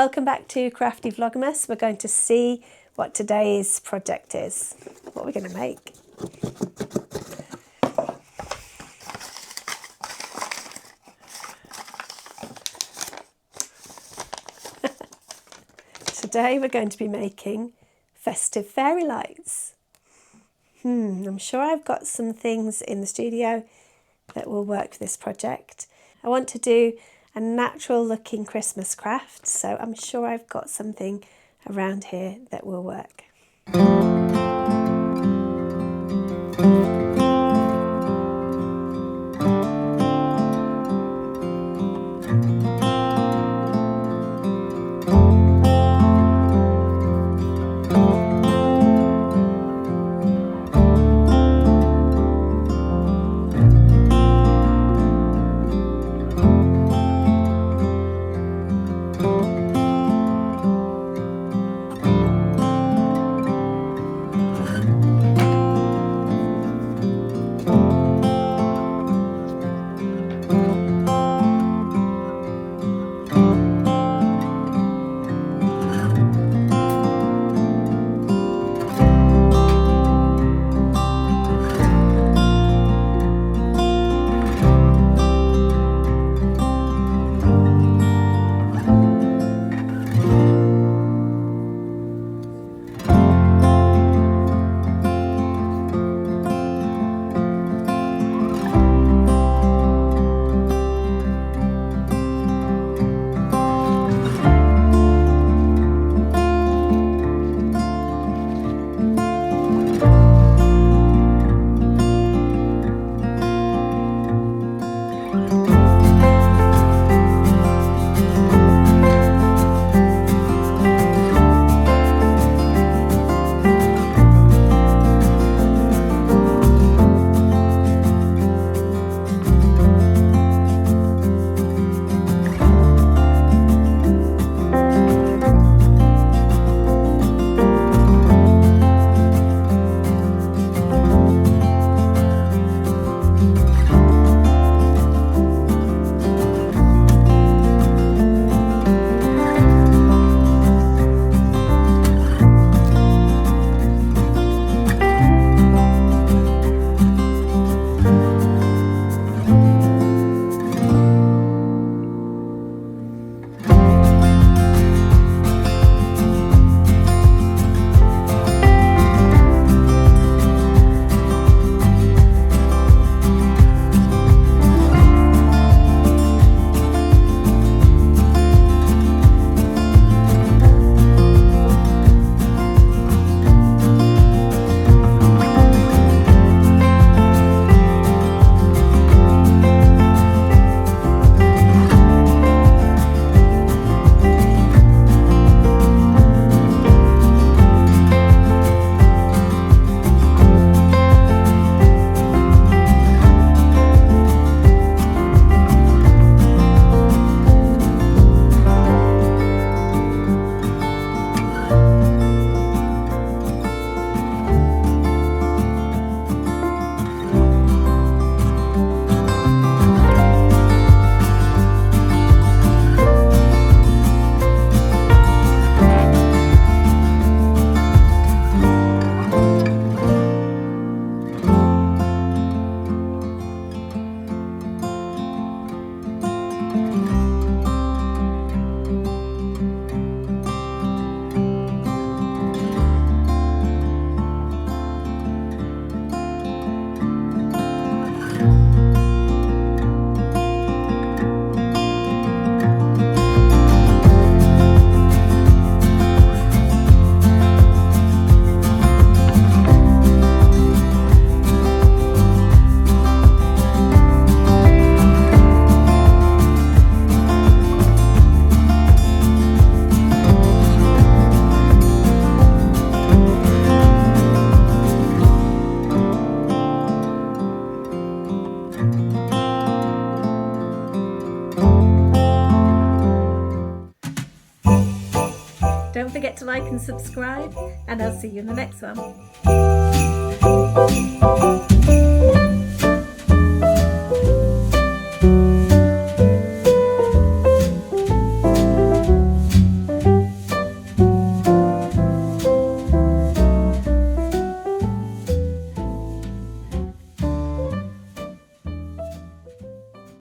Welcome back to Crafty Vlogmas. We're going to see what today's project is, what we're going to make. Today we're going to be making festive fairy lights. I'm sure I've got some things in the studio that will work for this project. I want to do a natural looking Christmas craft, so I'm sure I've got something around here that will work. Don't forget to like and subscribe, and I'll see you in the next one.